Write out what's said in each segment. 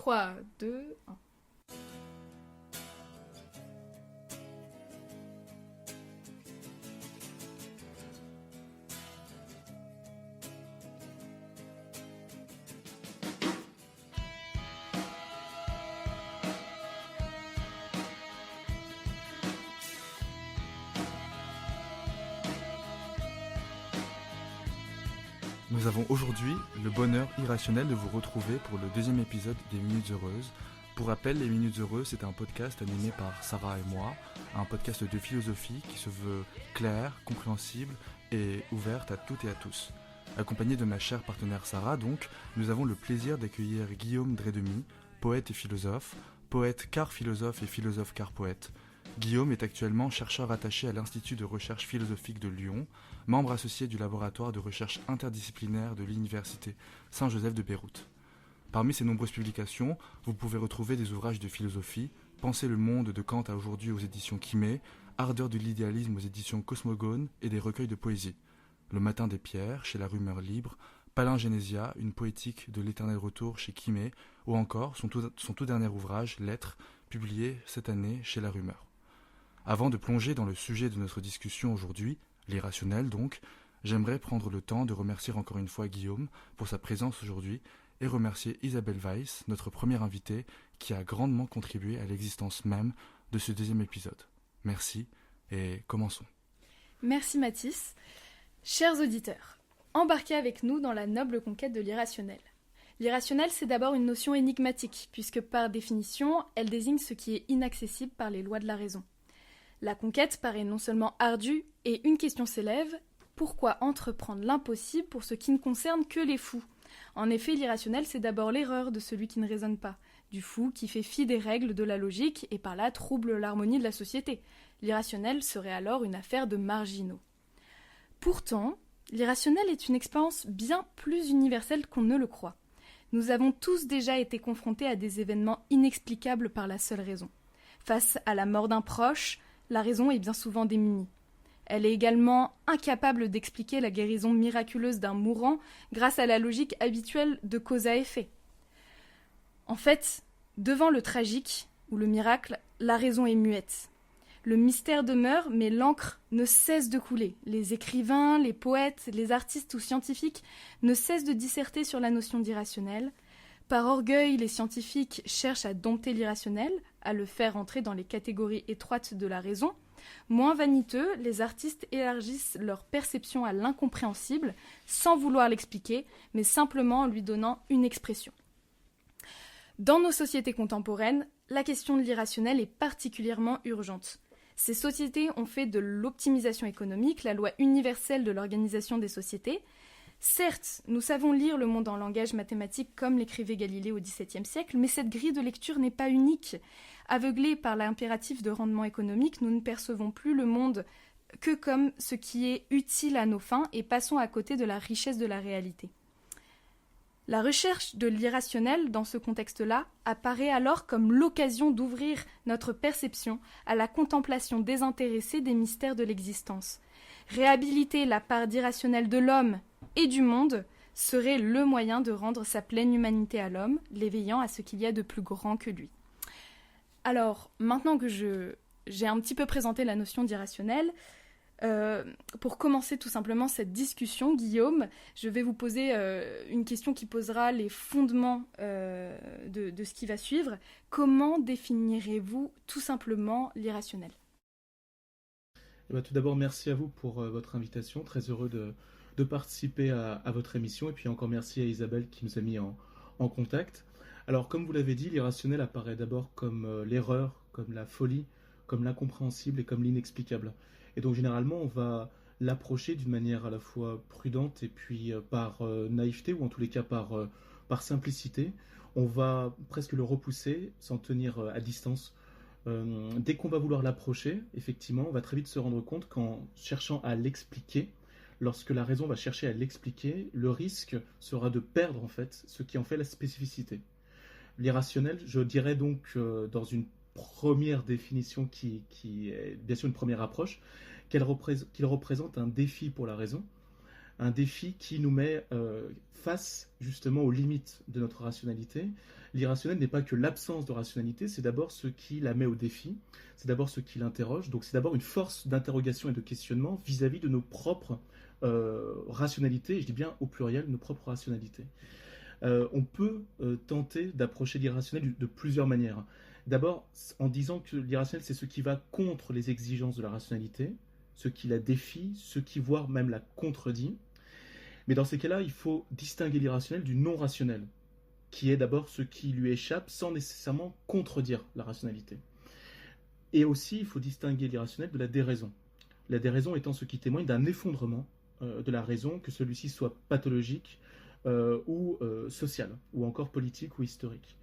3, 2, 1. Nous avons aujourd'hui le bonheur irrationnel de vous retrouver pour le deuxième épisode des Minutes Heureuses. Pour rappel, les Minutes Heureuses, c'est un podcast animé par Sarah et moi, un podcast de philosophie qui se veut clair, compréhensible et ouverte à toutes et à tous. Accompagné de ma chère partenaire Sarah, donc, nous avons le plaisir d'accueillir Guillaume Dredemy, poète et philosophe et philosophe car poète. Guillaume est actuellement chercheur attaché à l'Institut de recherche philosophique de Lyon, membre associé du laboratoire de recherche interdisciplinaire de l'Université Saint-Joseph de Beyrouth. Parmi ses nombreuses publications, vous pouvez retrouver des ouvrages de philosophie, Penser le monde de Kant à aujourd'hui aux éditions Quimay, Ardeur de l'idéalisme aux éditions Cosmogone et des recueils de poésie. Le matin des pierres chez La Rumeur Libre, Palingénésia, une poétique de l'éternel retour chez Quimay, ou encore son tout dernier ouvrage, Lettres, publié cette année chez La Rumeur. Avant de plonger dans le sujet de notre discussion aujourd'hui, l'irrationnel donc, j'aimerais prendre le temps de remercier encore une fois Guillaume pour sa présence aujourd'hui et remercier Isabelle Weiss, notre première invitée, qui a grandement contribué à l'existence même de ce deuxième épisode. Merci et commençons. Merci Mathis. Chers auditeurs, embarquez avec nous dans la noble conquête de l'irrationnel. L'irrationnel, c'est d'abord une notion énigmatique, puisque par définition, elle désigne ce qui est inaccessible par les lois de la raison. La conquête paraît non seulement ardue, et une question s'élève, pourquoi entreprendre l'impossible pour ce qui ne concerne que les fous ? En effet, l'irrationnel, c'est d'abord l'erreur de celui qui ne raisonne pas, du fou qui fait fi des règles de la logique et par là trouble l'harmonie de la société. L'irrationnel serait alors une affaire de marginaux. Pourtant, l'irrationnel est une expérience bien plus universelle qu'on ne le croit. Nous avons tous déjà été confrontés à des événements inexplicables par la seule raison. Face à la mort d'un proche, la raison est bien souvent démunie. Elle est également incapable d'expliquer la guérison miraculeuse d'un mourant grâce à la logique habituelle de cause à effet. En fait, devant le tragique ou le miracle, la raison est muette. Le mystère demeure, mais l'encre ne cesse de couler. Les écrivains, les poètes, les artistes ou scientifiques ne cessent de disserter sur la notion d'irrationnel. Par orgueil, les scientifiques cherchent à dompter l'irrationnel, à le faire entrer dans les catégories étroites de la raison. Moins vaniteux, les artistes élargissent leur perception à l'incompréhensible, sans vouloir l'expliquer, mais simplement en lui donnant une expression. Dans nos sociétés contemporaines, la question de l'irrationnel est particulièrement urgente. Ces sociétés ont fait de l'optimisation économique la loi universelle de l'organisation des sociétés. Certes, nous savons lire le monde en langage mathématique comme l'écrivait Galilée au XVIIe siècle, mais cette grille de lecture n'est pas unique. Aveuglés par l'impératif de rendement économique, nous ne percevons plus le monde que comme ce qui est utile à nos fins et passons à côté de la richesse de la réalité. La recherche de l'irrationnel, dans ce contexte-là, apparaît alors comme l'occasion d'ouvrir notre perception à la contemplation désintéressée des mystères de l'existence. Réhabiliter la part d'irrationnel de l'homme et du monde serait le moyen de rendre sa pleine humanité à l'homme, l'éveillant à ce qu'il y a de plus grand que lui. Alors, maintenant que j'ai un petit peu présenté la notion d'irrationnel, pour commencer tout simplement cette discussion, Guillaume, je vais vous poser une question qui posera les fondements de ce qui va suivre. Comment définirez-vous tout simplement l'irrationnel ? Tout d'abord, merci à vous pour votre invitation. Très heureux de participer à votre émission. Et puis encore merci à Isabelle qui nous a mis en contact. Alors, comme vous l'avez dit, l'irrationnel apparaît d'abord comme l'erreur, comme la folie, comme l'incompréhensible et comme l'inexplicable. Et donc, généralement, on va l'approcher d'une manière à la fois prudente et puis par naïveté, ou en tous les cas par simplicité. On va presque le repousser, s'en tenir à distance. Dès qu'on va vouloir l'approcher, effectivement, on va très vite se rendre compte qu'en cherchant à l'expliquer, lorsque la raison va chercher à l'expliquer, le risque sera de perdre en fait ce qui en fait la spécificité. L'irrationnel, je dirais donc dans une première définition qui est bien sûr une première approche, qu'il représente un défi pour la raison, un défi qui nous met face justement aux limites de notre rationalité, l'irrationnel n'est pas que l'absence de rationalité, c'est d'abord ce qui la met au défi, c'est d'abord ce qui l'interroge, donc c'est d'abord une force d'interrogation et de questionnement vis-à-vis de nos propres rationalités, et je dis bien au pluriel, nos propres rationalités. On peut tenter d'approcher l'irrationnel de plusieurs manières. D'abord, en disant que l'irrationnel, c'est ce qui va contre les exigences de la rationalité, ce qui la défie, ce qui, voire même la contredit. Mais dans ces cas-là, il faut distinguer l'irrationnel du non-rationnel, qui est d'abord ce qui lui échappe sans nécessairement contredire la rationalité. Et aussi, il faut distinguer l'irrationnel de la déraison. La déraison étant ce qui témoigne d'un effondrement de la raison, que celui-ci soit pathologique ou social, ou encore politique ou historique.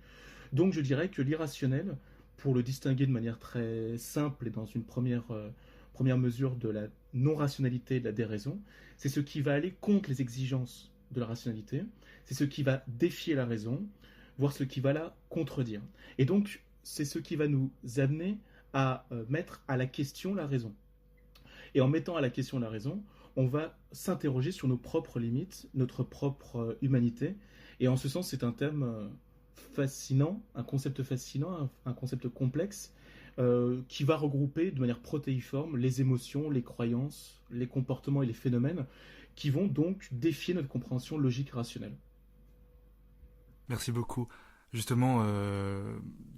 Donc je dirais que l'irrationnel, pour le distinguer de manière très simple et dans une première mesure de la non-rationalité et de la déraison, c'est ce qui va aller contre les exigences de la rationalité, c'est ce qui va défier la raison, voire ce qui va la contredire. Et donc c'est ce qui va nous amener à mettre à la question la raison. Et en mettant à la question la raison, on va s'interroger sur nos propres limites, notre propre humanité, et en ce sens c'est un thème fascinant, un concept fascinant, un concept complexe qui va regrouper de manière protéiforme les émotions, les croyances, les comportements et les phénomènes qui vont donc défier notre compréhension logique et rationnelle. Merci beaucoup. Justement,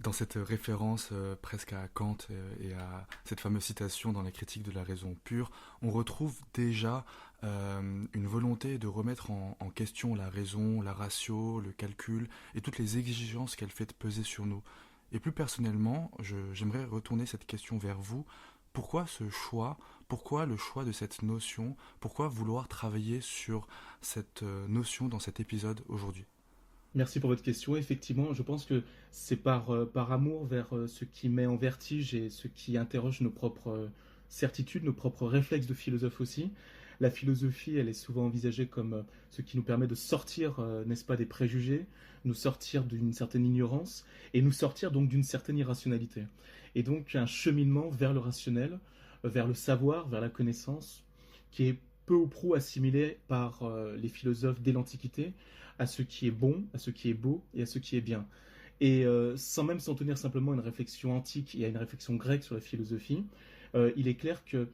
dans cette référence presque à Kant et à cette fameuse citation dans la critique de la raison pure, on retrouve déjà une volonté de remettre en question la raison, la ratio, le calcul et toutes les exigences qu'elle fait peser sur nous. Et plus personnellement, j'aimerais retourner cette question vers vous. Pourquoi ce choix ? Pourquoi le choix de cette notion ? Pourquoi vouloir travailler sur cette notion dans cet épisode aujourd'hui ? Merci pour votre question. Effectivement, je pense que c'est par amour vers ce qui met en vertige et ce qui interroge nos propres certitudes, nos propres réflexes de philosophe aussi. La philosophie, elle est souvent envisagée comme ce qui nous permet de sortir, n'est-ce pas, des préjugés, nous sortir d'une certaine ignorance et nous sortir donc d'une certaine irrationalité. Et donc un cheminement vers le rationnel, vers le savoir, vers la connaissance, qui est peu ou prou assimilé par les philosophes dès l'Antiquité à ce qui est bon, à ce qui est beau et à ce qui est bien. Et sans même s'en tenir simplement à une réflexion antique et à une réflexion grecque sur la philosophie, il est clair que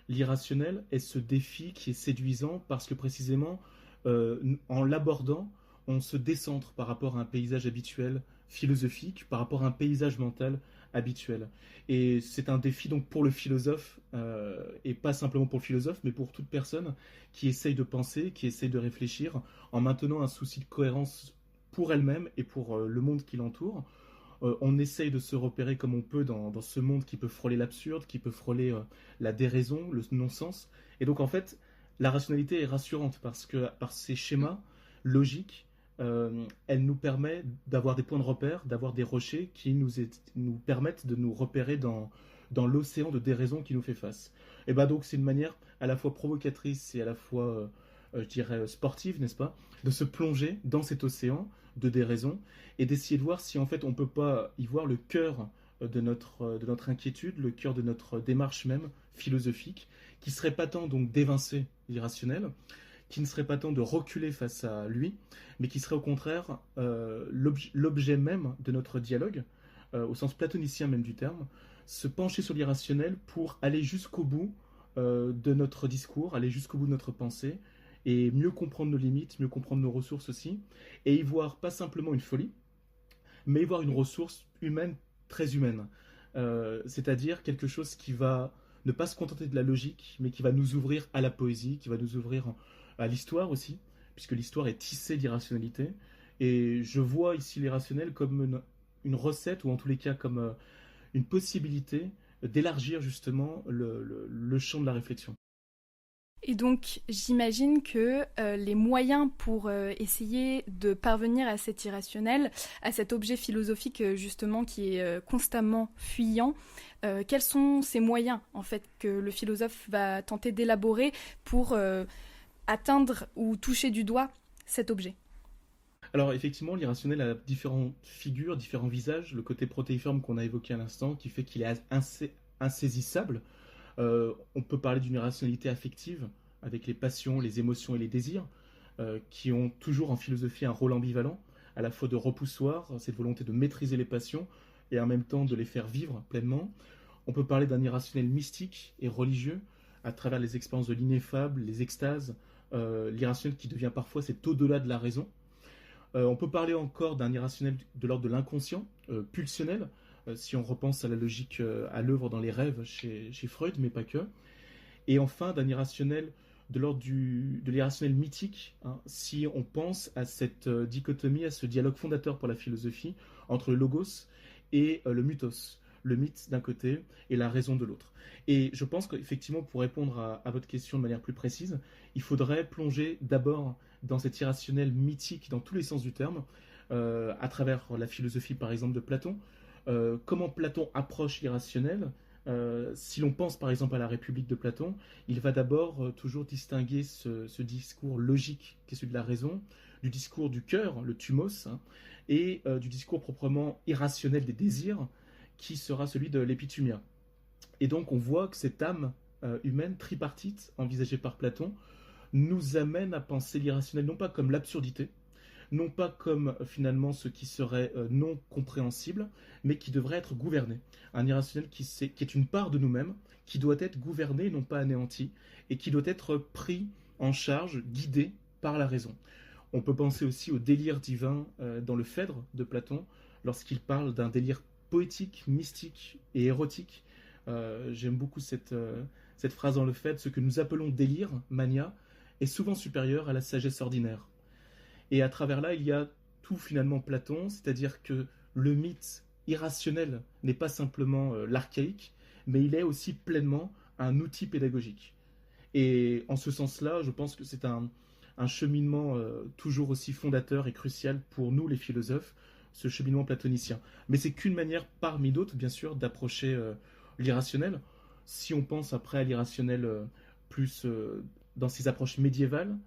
l'irrationnel est ce défi qui est séduisant parce que précisément, en l'abordant, on se décentre par rapport à un paysage habituel philosophique, par rapport à un paysage mental habituel. Et c'est un défi donc pour le philosophe, et pas simplement pour le philosophe, mais pour toute personne qui essaye de penser, qui essaye de réfléchir, en maintenant un souci de cohérence pour elle-même et pour le monde qui l'entoure. On essaye de se repérer comme on peut dans ce monde qui peut frôler l'absurde, qui peut frôler la déraison, le non-sens. Et donc en fait, la rationalité est rassurante parce que par ces schémas logiques, elle nous permet d'avoir des points de repère, d'avoir des rochers qui nous permettent de nous repérer dans l'océan de déraison qui nous fait face. Et bah donc c'est une manière à la fois provocatrice et à la fois, je dirais, sportive, n'est-ce pas, de se plonger dans cet océan de déraison et d'essayer de voir si en fait on peut pas y voir le cœur de notre inquiétude, le cœur de notre démarche même philosophique, qui serait pas tant donc d'évincer l'irrationnel, qui ne serait pas tant de reculer face à lui, mais qui serait au contraire l'objet même de notre dialogue, au sens platonicien même du terme, se pencher sur l'irrationnel pour aller jusqu'au bout de notre discours, aller jusqu'au bout de notre pensée, et mieux comprendre nos limites, mieux comprendre nos ressources aussi, et y voir pas simplement une folie, mais y voir une ressource humaine, très humaine, c'est-à-dire quelque chose qui va ne pas se contenter de la logique, mais qui va nous ouvrir à la poésie, qui va nous ouvrir à l'histoire aussi, puisque l'histoire est tissée d'irrationalité, et je vois ici l'irrationnel comme une recette, ou en tous les cas comme une possibilité d'élargir justement le champ de la réflexion. Et donc, j'imagine que les moyens pour essayer de parvenir à cet irrationnel, à cet objet philosophique justement qui est constamment fuyant, quels sont ces moyens en fait que le philosophe va tenter d'élaborer pour atteindre ou toucher du doigt cet objet ? Alors effectivement, l'irrationnel a différentes figures, différents visages, le côté protéiforme qu'on a évoqué à l'instant qui fait qu'il est insaisissable. On peut parler d'une irrationalité affective, avec les passions, les émotions et les désirs, qui ont toujours en philosophie un rôle ambivalent, à la fois de repoussoir, cette volonté de maîtriser les passions et en même temps de les faire vivre pleinement. On peut parler d'un irrationnel mystique et religieux à travers les expériences de l'ineffable, les extases, l'irrationnel qui devient parfois cet au-delà de la raison. On peut parler encore d'un irrationnel de l'ordre de l'inconscient, pulsionnel, si on repense à la logique à l'œuvre dans les rêves chez Freud, mais pas que. Et enfin, d'un irrationnel de l'ordre de l'irrationnel mythique, hein, si on pense à cette dichotomie, à ce dialogue fondateur pour la philosophie entre le logos et le mythos, le mythe d'un côté et la raison de l'autre. Et je pense qu'effectivement, pour répondre à votre question de manière plus précise, il faudrait plonger d'abord dans cet irrationnel mythique dans tous les sens du terme, à travers la philosophie par exemple de Platon. Comment Platon approche l'irrationnel. Si l'on pense par exemple à la République de Platon, il va d'abord toujours distinguer ce discours logique qui est celui de la raison, du discours du cœur, le thumos, hein, et du discours proprement irrationnel des désirs, qui sera celui de l'épithumia. Et donc on voit que cette âme humaine tripartite, envisagée par Platon, nous amène à penser l'irrationnel non pas comme l'absurdité, non pas comme finalement ce qui serait non compréhensible, mais qui devrait être gouverné. Un irrationnel qui est une part de nous-mêmes, qui doit être gouverné, non pas anéanti, et qui doit être pris en charge, guidé par la raison. On peut penser aussi au délire divin dans le Phèdre de Platon, lorsqu'il parle d'un délire poétique, mystique et érotique. J'aime beaucoup cette phrase dans le Phèdre: ce que nous appelons délire, mania, est souvent supérieur à la sagesse ordinaire. Et à travers là, il y a tout finalement Platon, c'est-à-dire que le mythe irrationnel n'est pas simplement l'archaïque, mais il est aussi pleinement un outil pédagogique. Et en ce sens-là, je pense que c'est un cheminement toujours aussi fondateur et crucial pour nous les philosophes, ce cheminement platonicien. Mais c'est qu'une manière parmi d'autres, bien sûr, d'approcher l'irrationnel. Si on pense après à l'irrationnel plus dans ses approches médiévales,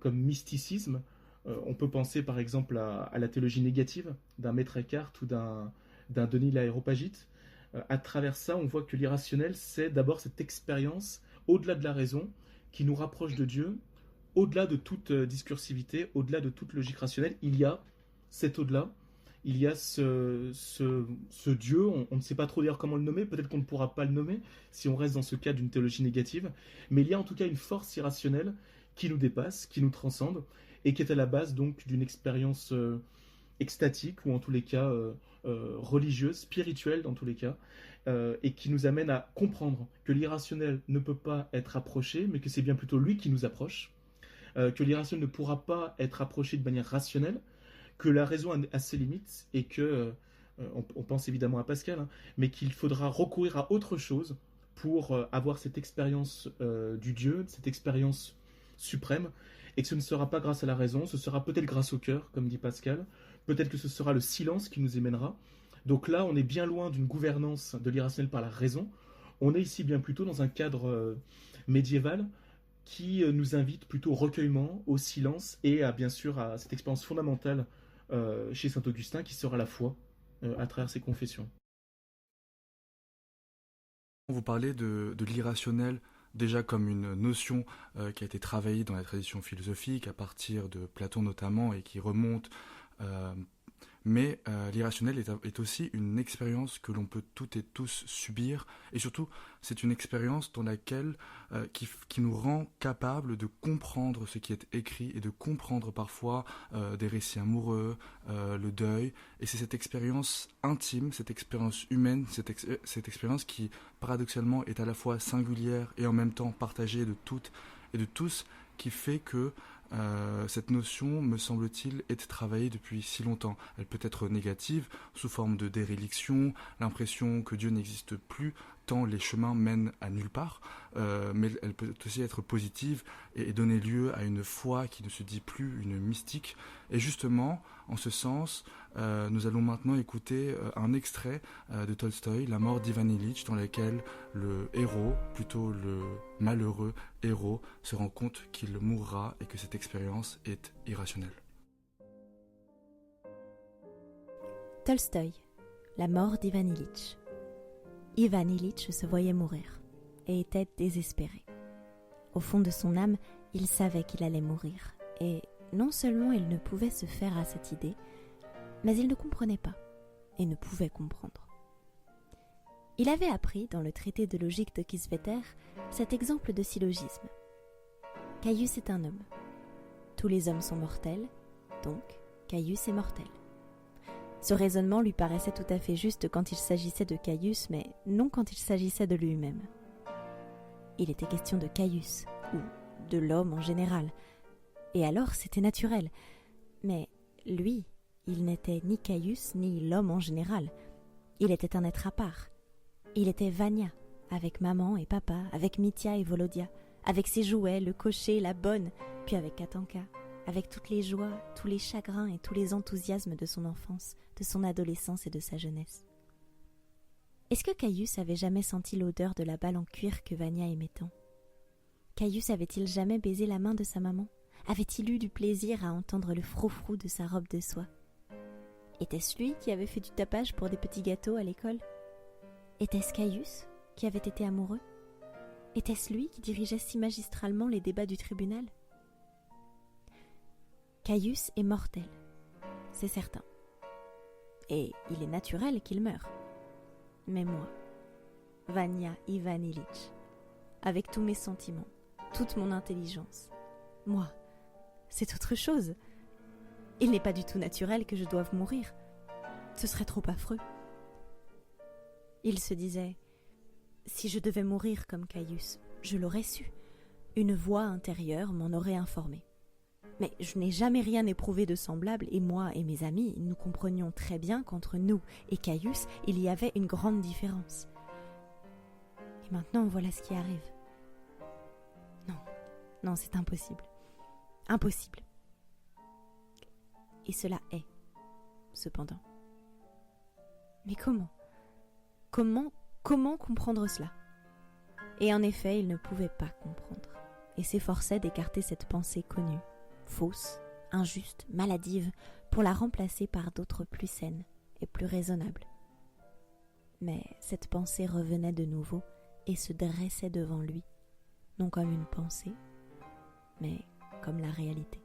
comme mysticisme, on peut penser par exemple à la théologie négative d'un Maître Eckhart ou d'un Denis l'Aréopagite. À travers ça, on voit que l'irrationnel, c'est d'abord cette expérience au-delà de la raison qui nous rapproche de Dieu, au-delà de toute discursivité, au-delà de toute logique rationnelle. Il y a cet au-delà, il y a ce Dieu, on ne sait pas trop d'ailleurs comment le nommer, peut-être qu'on ne pourra pas le nommer si on reste dans ce cas d'une théologie négative, mais il y a en tout cas une force irrationnelle qui nous dépasse, qui nous transcende, et qui est à la base donc d'une expérience extatique, ou en tous les cas religieuse, spirituelle dans tous les cas, et qui nous amène à comprendre que l'irrationnel ne peut pas être approché, mais que c'est bien plutôt lui qui nous approche, que l'irrationnel ne pourra pas être approché de manière rationnelle, que la raison a ses limites, et que, on pense évidemment à Pascal, hein, mais qu'il faudra recourir à autre chose pour avoir cette expérience du Dieu, cette expérience suprême, et que ce ne sera pas grâce à la raison, ce sera peut-être grâce au cœur, comme dit Pascal, peut-être que ce sera le silence qui nous y mènera. Donc là, on est bien loin d'une gouvernance de l'irrationnel par la raison, on est ici bien plutôt dans un cadre médiéval qui nous invite plutôt au recueillement, au silence, et bien sûr à cette expérience fondamentale chez saint Augustin qui sera la foi à travers ses confessions. Vous parlez de l'irrationnel déjà comme une notion qui a été travaillée dans la tradition philosophique à partir de Platon notamment et qui remonte, mais l'irrationnel est aussi une expérience que l'on peut toutes et tous subir, et surtout c'est une expérience dans laquelle qui nous rend capables de comprendre ce qui est écrit et de comprendre parfois des récits amoureux, le deuil, et c'est cette expérience intime, cette expérience humaine, cette expérience qui paradoxalement est à la fois singulière et en même temps partagée de toutes et de tous, qui fait que cette notion, me semble-t-il, est travaillée depuis si longtemps. Elle peut être négative, sous forme de déréliction, l'impression que Dieu n'existe plus, tant les chemins mènent à nulle part, mais elle peut aussi être positive et donner lieu à une foi qui ne se dit plus une mystique. Et justement, en ce sens, nous allons maintenant écouter un extrait de Tolstoï, La mort d'Ivan Ilitch, dans laquelle le héros, plutôt le malheureux héros, se rend compte qu'il mourra et que cette expérience est irrationnelle. Tolstoï, La mort d'Ivan Ilitch. Ivan Ilitch se voyait mourir et était désespéré. Au fond de son âme, il savait qu'il allait mourir, et non seulement il ne pouvait se faire à cette idée, Mais il ne comprenait pas, et ne pouvait comprendre. Il avait appris, dans le traité de logique de Kieswetter, cet exemple de syllogisme. Caius est un homme. Tous les hommes sont mortels, donc Caius est mortel. Ce raisonnement lui paraissait tout à fait juste quand il s'agissait de Caius, mais non quand il s'agissait de lui-même. Il était question de Caius, ou de l'homme en général, et alors c'était naturel. Mais lui, il n'était ni Caius ni l'homme en général. Il était un être à part. Il était Vania, avec maman et papa, avec Mitya et Volodia, avec ses jouets, le cocher, la bonne, puis avec Katanka, avec toutes les joies, tous les chagrins et tous les enthousiasmes de son enfance, de son adolescence et de sa jeunesse. Est-ce que Caius avait jamais senti l'odeur de la balle en cuir que Vania aimait tant ? Caius avait-il jamais baisé la main de sa maman ? Avait-il eu du plaisir à entendre le froufrou de sa robe de soie ? Était-ce lui qui avait fait du tapage pour des petits gâteaux à l'école ? Était-ce Caius qui avait été amoureux ? Était-ce lui qui dirigeait si magistralement les débats du tribunal ? Caius est mortel, c'est certain. Et il est naturel qu'il meure. Mais moi, Vania Ivan Ilitch, avec tous mes sentiments, toute mon intelligence, moi, c'est autre chose. Il n'est pas du tout naturel que je doive mourir. Ce serait trop affreux. Il se disait, si je devais mourir comme Caius, je l'aurais su. Une voix intérieure m'en aurait informé. Mais je n'ai jamais rien éprouvé de semblable et moi et mes amis, nous comprenions très bien qu'entre nous et Caius, il y avait une grande différence. Et maintenant, voilà ce qui arrive. Non, c'est impossible. Impossible. Et cela est, cependant. Mais comment ? Comment comprendre cela ? Et en effet, il ne pouvait pas comprendre, et s'efforçait d'écarter cette pensée connue, fausse, injuste, maladive, pour la remplacer par d'autres plus saines et plus raisonnables. Mais cette pensée revenait de nouveau et se dressait devant lui, non comme une pensée, mais comme la réalité.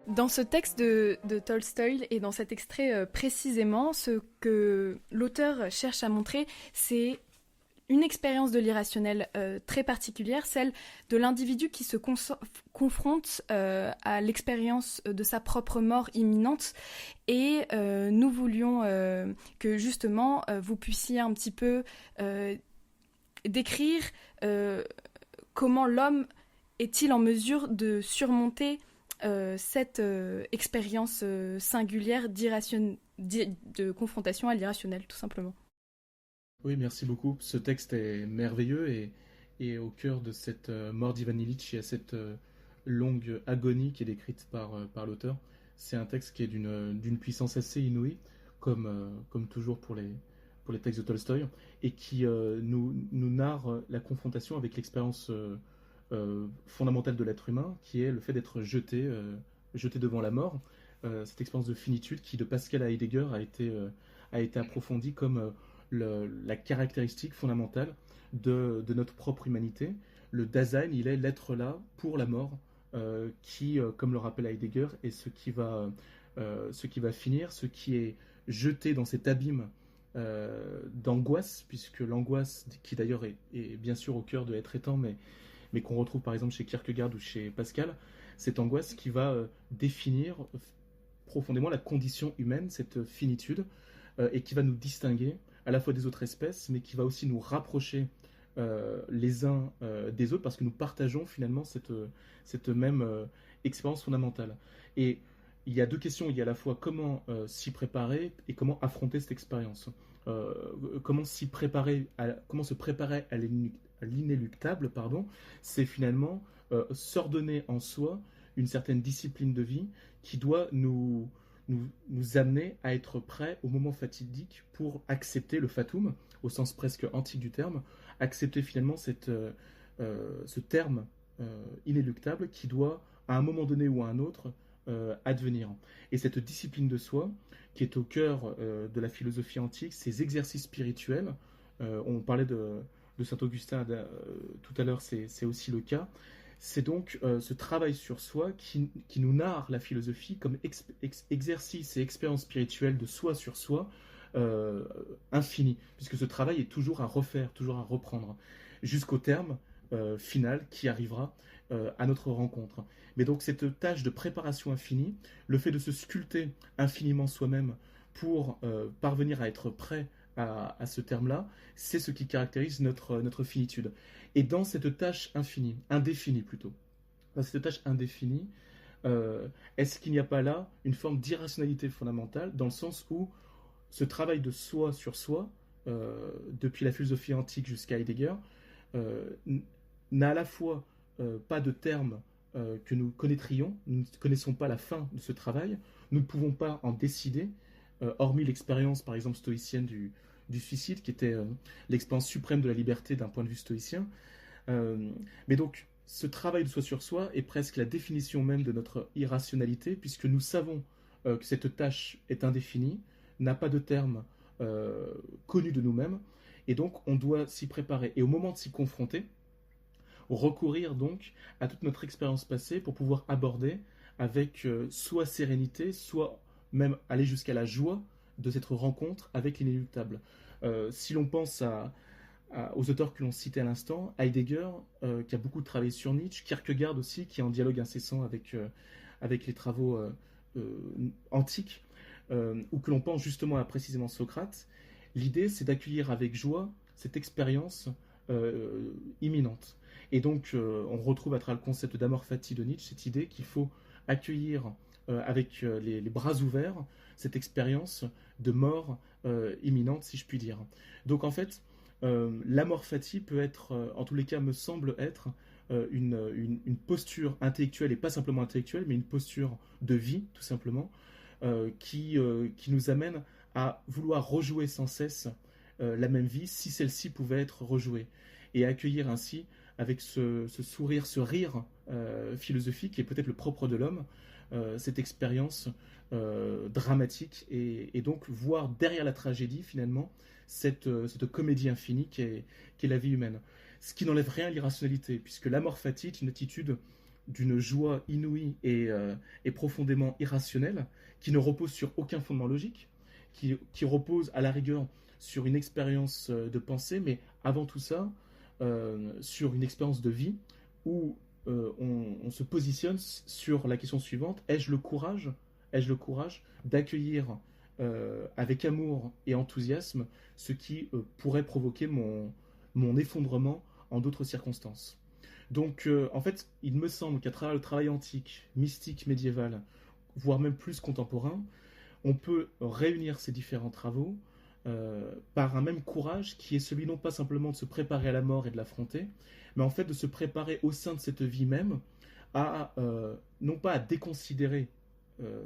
Dans ce texte de Tolstoï et dans cet extrait précisément, ce que l'auteur cherche à montrer, c'est une expérience de l'irrationnel très particulière, celle de l'individu qui se confronte à l'expérience de sa propre mort imminente. Et nous voulions que justement vous puissiez un petit peu décrire comment l'homme est-il en mesure de surmonter cette expérience singulière de confrontation à l'irrationnel, tout simplement. Oui, merci beaucoup. Ce texte est merveilleux et au cœur de cette mort d'Ivan Ilitch, il y a cette longue agonie qui est décrite par l'auteur. C'est un texte qui est d'une puissance assez inouïe, comme toujours pour les textes de Tolstoï, et qui nous narre la confrontation avec l'expérience fondamentale de l'être humain, qui est le fait d'être jeté devant la mort. Cette expérience de finitude qui, de Pascal à Heidegger, a été approfondie comme la caractéristique fondamentale de notre propre humanité. Le Dasein, il est l'être là pour la mort, qui, comme le rappelle Heidegger, est ce qui va finir, ce qui est jeté dans cet abîme d'angoisse, puisque l'angoisse, qui d'ailleurs est bien sûr au cœur de Être étant, mais qu'on retrouve par exemple chez Kierkegaard ou chez Pascal, cette angoisse qui va définir profondément la condition humaine, cette finitude, et qui va nous distinguer à la fois des autres espèces, mais qui va aussi nous rapprocher les uns des autres, parce que nous partageons finalement cette même expérience fondamentale. Et il y a deux questions, il y a à la fois comment s'y préparer et comment affronter cette expérience. Comment se préparer à l'inéluctable, c'est finalement s'ordonner en soi une certaine discipline de vie qui doit nous amener à être prêts au moment fatidique pour accepter le fatum, au sens presque antique du terme, accepter finalement ce terme inéluctable qui doit, à un moment donné ou à un autre, advenir. Et cette discipline de soi, qui est au cœur de la philosophie antique, ces exercices spirituels, on parlait de Saint Augustin tout à l'heure, c'est aussi le cas, C'est donc ce travail sur soi qui nous narre la philosophie comme exercice et expérience spirituelle de soi sur soi infini, puisque ce travail est toujours à refaire, toujours à reprendre, jusqu'au terme final qui arrivera à notre rencontre. Mais donc cette tâche de préparation infinie, le fait de se sculpter infiniment soi-même pour parvenir à être prêt à ce terme-là, c'est ce qui caractérise notre finitude. Et dans cette tâche infinie, indéfinie plutôt, dans cette tâche indéfinie, est-ce qu'il n'y a pas là une forme d'irrationalité fondamentale, dans le sens où ce travail de soi sur soi, depuis la philosophie antique jusqu'à Heidegger, n'a à la fois pas de terme que nous connaîtrions, nous ne connaissons pas la fin de ce travail, nous ne pouvons pas en décider, hormis l'expérience par exemple stoïcienne du suicide, qui était l'expérience suprême de la liberté d'un point de vue stoïcien. Mais donc ce travail de soi sur soi est presque la définition même de notre irrationalité, puisque nous savons que cette tâche est indéfinie, n'a pas de terme connu de nous-mêmes, et donc on doit s'y préparer. Et au moment de s'y confronter, recourir donc à toute notre expérience passée pour pouvoir aborder avec soit sérénité, soit même aller jusqu'à la joie de cette rencontre avec l'inéluctable. Si l'on pense aux auteurs que l'on citait à l'instant, Heidegger, qui a beaucoup travaillé sur Nietzsche, Kierkegaard aussi, qui est en dialogue incessant avec les travaux antiques, ou que l'on pense justement à précisément Socrate, l'idée c'est d'accueillir avec joie cette expérience imminente. Et donc on retrouve à travers le concept d'amor fati de Nietzsche cette idée qu'il faut accueillir avec les bras ouverts cette expérience de mort imminente, si je puis dire. Donc en fait, l'amor fati peut être, en tous les cas me semble être, une posture intellectuelle, et pas simplement intellectuelle, mais une posture de vie, tout simplement, qui nous amène à vouloir rejouer sans cesse la même vie, si celle-ci pouvait être rejouée, et à accueillir ainsi, avec ce sourire, ce rire philosophique, qui est peut-être le propre de l'homme, cette expérience dramatique, et donc voir derrière la tragédie, finalement, cette comédie infinie qu'est la vie humaine. Ce qui n'enlève rien à l'irrationalité, puisque l'amor fati est une attitude d'une joie inouïe et profondément irrationnelle, qui ne repose sur aucun fondement logique, qui repose à la rigueur sur une expérience de pensée, mais avant tout ça, sur une expérience de vie, où on se positionne sur la question suivante: ai-je le courage d'accueillir avec amour et enthousiasme ce qui pourrait provoquer mon effondrement en d'autres circonstances. Donc en fait, il me semble qu'à travers le travail antique, mystique, médiéval, voire même plus contemporain, on peut réunir ces différents travaux par un même courage, qui est celui non pas simplement de se préparer à la mort et de l'affronter, mais en fait de se préparer au sein de cette vie même à non pas à déconsidérer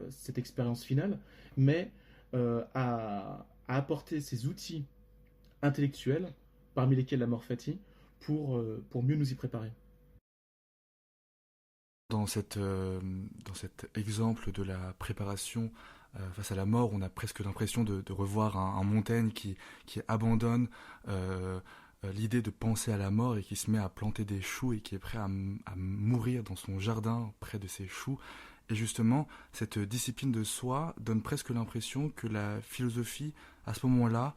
cette expérience finale, mais à apporter ces outils intellectuels, parmi lesquels l'amor fati, pour mieux nous y préparer. Dans cet exemple de la préparation face à la mort, on a presque l'impression de revoir un Montaigne qui abandonne l'idée de penser à la mort et qui se met à planter des choux et qui est prêt à mourir dans son jardin près de ces choux. Et justement, cette discipline de soi donne presque l'impression que la philosophie, à ce moment-là,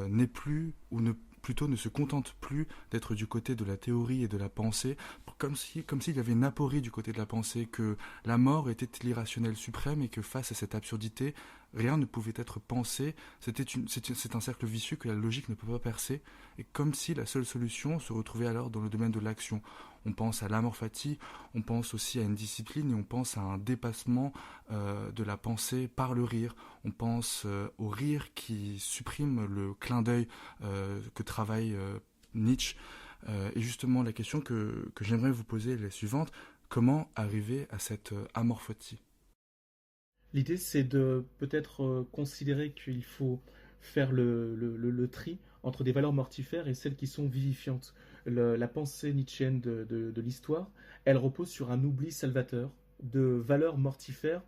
n'est plus, ou plutôt ne se contente plus d'être du côté de la théorie et de la pensée, comme s'il y avait une aporie du côté de la pensée, que la mort était l'irrationnel suprême et que face à cette absurdité, rien ne pouvait être pensé. C'est un cercle vicieux que la logique ne peut pas percer, et comme si la seule solution se retrouvait alors dans le domaine de l'action. On pense à l'amor fati, on pense aussi à une discipline, et on pense à un dépassement de la pensée par le rire. On pense au rire qui supprime le clin d'œil que travaille Nietzsche. Et justement, la question que j'aimerais vous poser est la suivante: comment arriver à cette amor fati? L'idée, c'est de peut-être considérer qu'il faut faire le tri entre des valeurs mortifères et celles qui sont vivifiantes. La pensée nietzschéenne de l'histoire, elle repose sur un oubli salvateur de valeurs mortifères,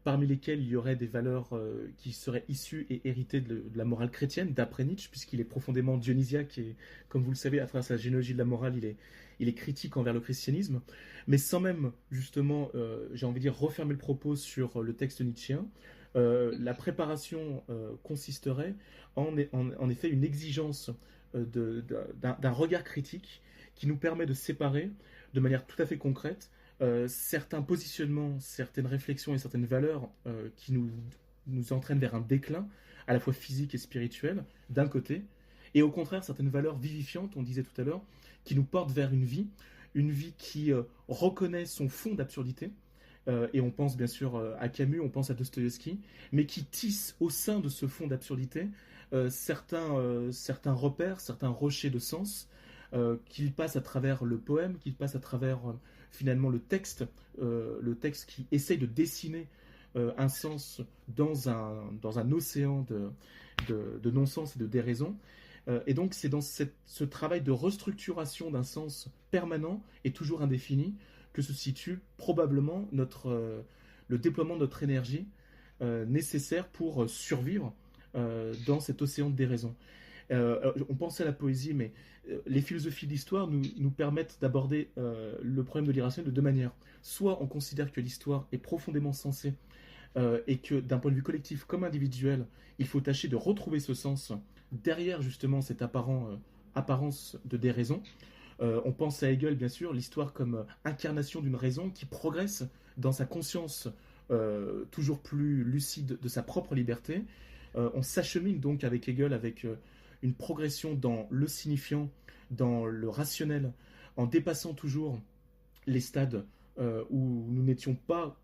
parmi lesquelles il y aurait des valeurs qui seraient issues et héritées de la morale chrétienne, d'après Nietzsche, puisqu'il est profondément dionysiaque, et comme vous le savez, à travers sa généalogie de la morale, il est critique envers le christianisme, mais sans même, justement, j'ai envie de dire, refermer le propos sur le texte nietzschéen. La préparation consisterait en effet une exigence d'un regard critique qui nous permet de séparer de manière tout à fait concrète certains positionnements, certaines réflexions et certaines valeurs qui nous entraînent vers un déclin à la fois physique et spirituel d'un côté, et au contraire certaines valeurs vivifiantes, on disait tout à l'heure, qui nous portent vers une vie qui reconnaît son fond d'absurdité, et on pense bien sûr à Camus, on pense à Dostoïevski, mais qui tisse au sein de ce fond d'absurdité certains repères, certains rochers de sens, qu'il passe à travers le poème, qu'il passe à travers finalement le texte qui essaye de dessiner un sens dans un océan de non-sens et de déraison. Et donc c'est dans ce travail de restructuration d'un sens permanent et toujours indéfini que se situe probablement le déploiement de notre énergie nécessaire pour survivre dans cet océan de déraison. On pensait à la poésie, mais les philosophies de l'histoire nous permettent d'aborder le problème de l'irrationnel de deux manières. Soit on considère que l'histoire est profondément sensée et que d'un point de vue collectif comme individuel, il faut tâcher de retrouver ce sens derrière justement cette apparence de déraison. On pense à Hegel, bien sûr, l'histoire comme incarnation d'une raison qui progresse dans sa conscience toujours plus lucide de sa propre liberté. On s'achemine donc avec Hegel avec une progression dans le signifiant, dans le rationnel, en dépassant toujours les stades où nous n'étions pas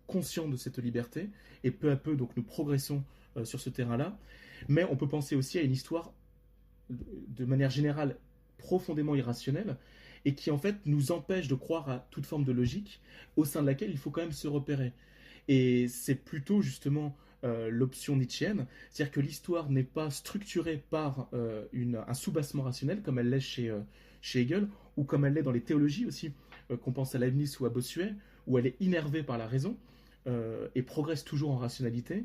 conscients de cette liberté, et peu à peu donc nous progressons sur ce terrain-là. Mais on peut penser aussi à une histoire de manière générale profondément irrationnelle et qui en fait nous empêche de croire à toute forme de logique au sein de laquelle il faut quand même se repérer. Et c'est plutôt justement l'option nietzschéenne, c'est-à-dire que l'histoire n'est pas structurée par un soubassement rationnel comme elle l'est chez Hegel, ou comme elle l'est dans les théologies aussi, qu'on pense à Leibniz ou à Bossuet, où elle est innervée par la raison et progresse toujours en rationalité.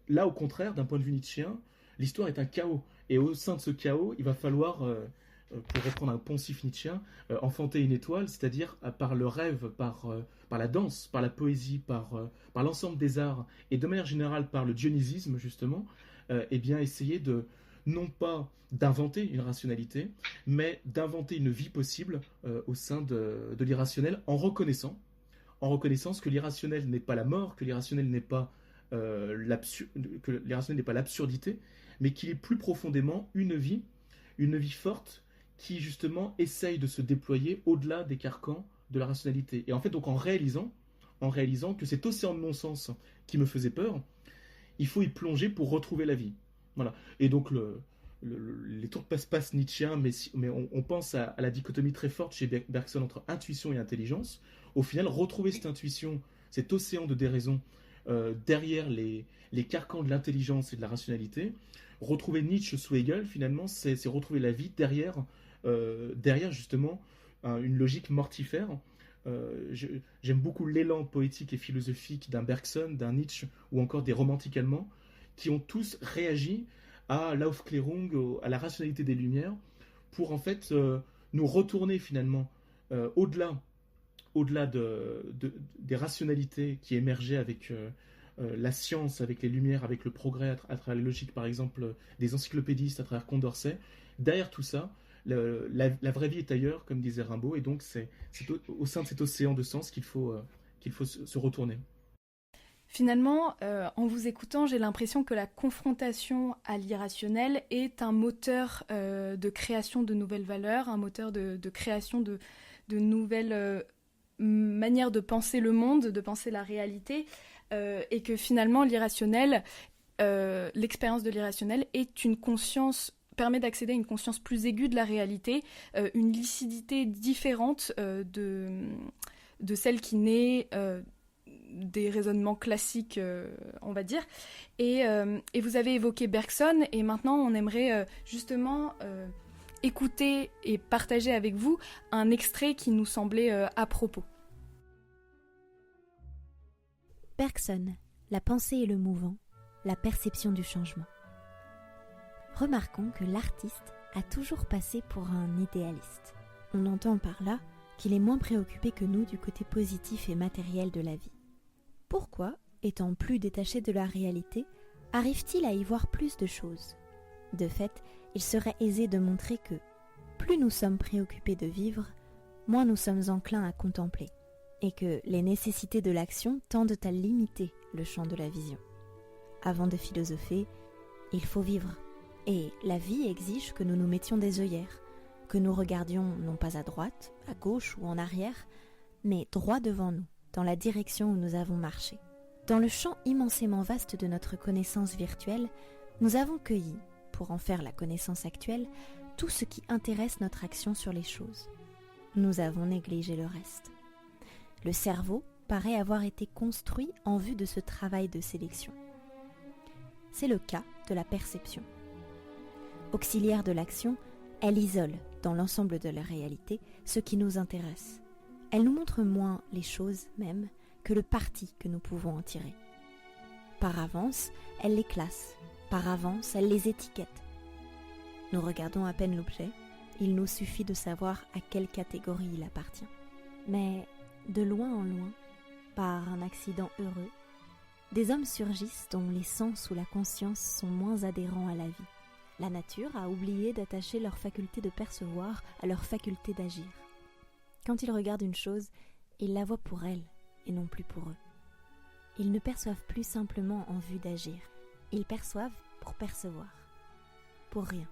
Là, au contraire, d'un point de vue nietzschéen, l'histoire est un chaos. Et au sein de ce chaos, il va falloir, pour reprendre un poncif nietzschéen, enfanter une étoile, c'est-à-dire par le rêve, par la danse, par la poésie, par l'ensemble des arts, et de manière générale par le dionysisme, justement, eh bien essayer non pas d'inventer une rationalité, mais d'inventer une vie possible au sein de l'irrationnel, en reconnaissant que l'irrationnel n'est pas la mort, que l'irrationnel n'est pas l'absurdité, mais qu'il est plus profondément une vie forte qui justement essaye de se déployer au-delà des carcans de la rationalité. Et en fait, donc en réalisant que cet océan de non-sens qui me faisait peur, il faut y plonger pour retrouver la vie. Voilà. Et donc les tours de passe-passe nietzschéens, mais on pense à la dichotomie très forte chez Bergson entre intuition et intelligence. Au final, retrouver cette intuition, cet océan de déraison derrière les carcans de l'intelligence et de la rationalité. Retrouver Nietzsche sous Hegel, finalement, c'est retrouver la vie derrière justement une logique mortifère. J'aime beaucoup l'élan poétique et philosophique d'un Bergson, d'un Nietzsche ou encore des romantiques allemands qui ont tous réagi à l'Aufklärung, à la rationalité des Lumières, pour en fait nous retourner finalement au-delà des rationalités qui émergeaient avec la science, avec les Lumières, avec le progrès, à travers les logiques par exemple des encyclopédistes, à travers Condorcet. Derrière tout ça, la vraie vie est ailleurs, comme disait Rimbaud, et donc c'est au sein de cet océan de sens qu'il faut se retourner. Finalement, en vous écoutant, j'ai l'impression que la confrontation à l'irrationnel est un moteur de création de nouvelles valeurs, un moteur de création de nouvelles manières de penser le monde, de penser la réalité, et que finalement l'irrationnel, l'expérience de l'irrationnel est une conscience, permet d'accéder à une conscience plus aiguë de la réalité, une lucidité différente de celle qui naît des raisonnements classiques, on va dire. Et vous avez évoqué Bergson, et maintenant on aimerait justement écouter et partager avec vous un extrait qui nous semblait à propos. Bergson, la pensée et le mouvant, la perception du changement. Remarquons que l'artiste a toujours passé pour un idéaliste. On entend par là qu'il est moins préoccupé que nous du côté positif et matériel de la vie. Pourquoi, étant plus détaché de la réalité, arrive-t-il à y voir plus de choses ? De fait, il serait aisé de montrer que plus nous sommes préoccupés de vivre, moins nous sommes enclins à contempler, et que les nécessités de l'action tendent à limiter le champ de la vision. Avant de philosopher, il faut vivre, et la vie exige que nous nous mettions des œillères, que nous regardions non pas à droite, à gauche ou en arrière, mais droit devant nous, dans la direction où nous avons marché. Dans le champ immensément vaste de notre connaissance virtuelle, nous avons cueilli, pour en faire la connaissance actuelle, tout ce qui intéresse notre action sur les choses. Nous avons négligé le reste. Le cerveau paraît avoir été construit en vue de ce travail de sélection. C'est le cas de la perception. Auxiliaire de l'action, elle isole, dans l'ensemble de la réalité, ce qui nous intéresse. Elle nous montre moins les choses même que le parti que nous pouvons en tirer. Par avance, elle les classe. Par avance, elle les étiquette. Nous regardons à peine l'objet, il nous suffit de savoir à quelle catégorie il appartient. Mais de loin en loin, par un accident heureux, des hommes surgissent dont les sens ou la conscience sont moins adhérents à la vie. La nature a oublié d'attacher leur faculté de percevoir à leur faculté d'agir. Quand ils regardent une chose, ils la voient pour elle et non plus pour eux. Ils ne perçoivent plus simplement en vue d'agir. Ils perçoivent pour percevoir. Pour rien.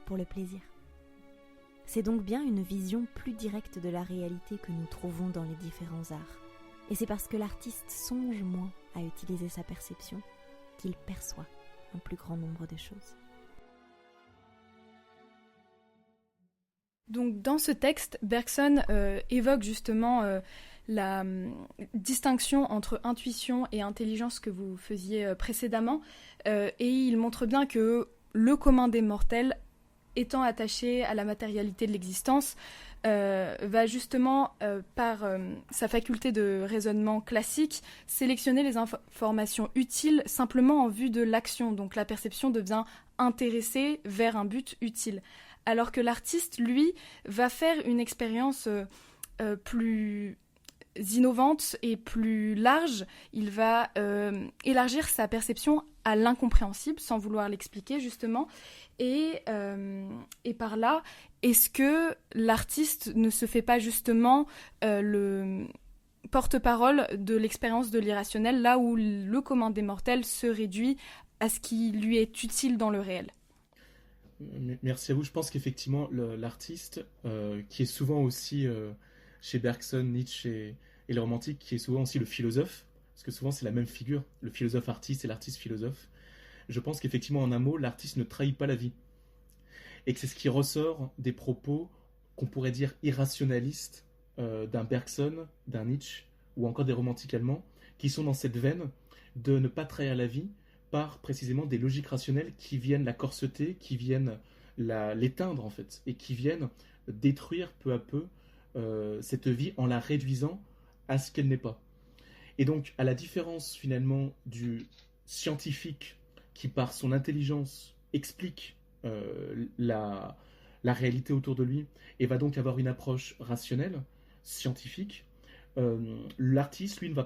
Pour le plaisir. C'est donc bien une vision plus directe de la réalité que nous trouvons dans les différents arts. Et c'est parce que l'artiste songe moins à utiliser sa perception qu'il perçoit un plus grand nombre de choses. Donc dans ce texte, Bergson évoque justement la distinction entre intuition et intelligence que vous faisiez précédemment, et il montre bien que le commun des mortels, étant attaché à la matérialité de l'existence, va justement, par sa faculté de raisonnement classique, sélectionner les informations utiles simplement en vue de l'action. Donc la perception devient intéressée vers un but utile. Alors que l'artiste, lui, va faire une expérience plus innovante et plus large. Il va élargir sa perception à l'incompréhensible, sans vouloir l'expliquer, justement. Et par là, est-ce que l'artiste ne se fait pas justement le porte-parole de l'expérience de l'irrationnel, là où le commun des mortels se réduit à ce qui lui est utile dans le réel ? Merci à vous. Je pense qu'effectivement, l'artiste, qui est souvent aussi, chez Bergson, Nietzsche et les romantiques, qui est souvent aussi le philosophe, parce que souvent c'est la même figure, le philosophe artiste et l'artiste philosophe, je pense qu'effectivement, en un mot, l'artiste ne trahit pas la vie. Et que c'est ce qui ressort des propos qu'on pourrait dire irrationalistes d'un Bergson, d'un Nietzsche, ou encore des romantiques allemands, qui sont dans cette veine de ne pas trahir la vie par précisément des logiques rationnelles qui viennent la corseter, qui viennent l'éteindre en fait, et qui viennent détruire peu à peu cette vie en la réduisant à ce qu'elle n'est pas. Et donc, à la différence finalement du scientifique qui par son intelligence explique la réalité autour de lui et va donc avoir une approche rationnelle, scientifique, l'artiste, lui, ne va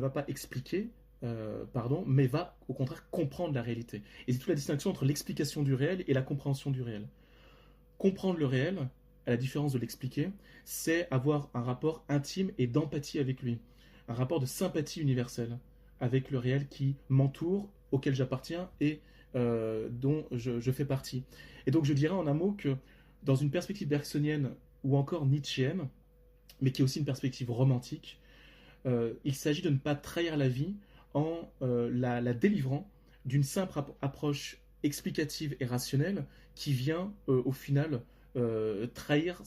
pas expliquer, mais va au contraire comprendre la réalité. Et c'est toute la distinction entre l'explication du réel et la compréhension du réel. Comprendre le réel, à la différence de l'expliquer, c'est avoir un rapport intime et d'empathie avec lui, un rapport de sympathie universelle avec le réel qui m'entoure, auquel j'appartiens et dont je fais partie. Et donc je dirais en un mot que dans une perspective bergsonienne ou encore nietzschéenne, mais qui est aussi une perspective romantique, il s'agit de ne pas trahir la vie en la délivrant d'une simple approche explicative et rationnelle qui vient au final trahir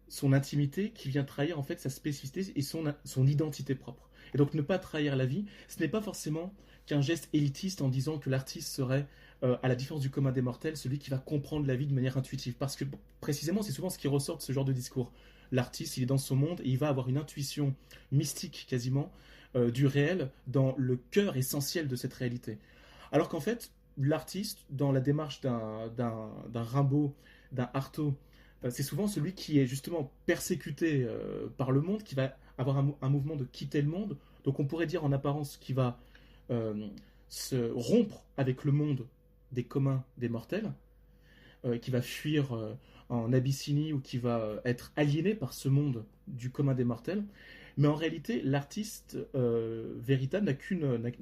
son intimité, qui vient trahir en fait sa spécificité et son identité propre. Et donc ne pas trahir la vie, ce n'est pas forcément qu'un geste élitiste en disant que l'artiste serait, à la différence du commun des mortels, celui qui va comprendre la vie de manière intuitive. Parce que précisément, c'est souvent ce qui ressort de ce genre de discours. L'artiste, il est dans son monde et il va avoir une intuition mystique quasiment du réel dans le cœur essentiel de cette réalité. Alors qu'en fait, l'artiste, dans la démarche d'un Rimbaud, d'un Artaud, c'est souvent celui qui est justement persécuté par le monde, qui va avoir un mouvement de quitter le monde. Donc on pourrait dire en apparence qu'il va se rompre avec le monde des communs des mortels, qui va fuir en Abyssinie ou qui va être aliéné par ce monde du commun des mortels. Mais en réalité, l'artiste véritable n'a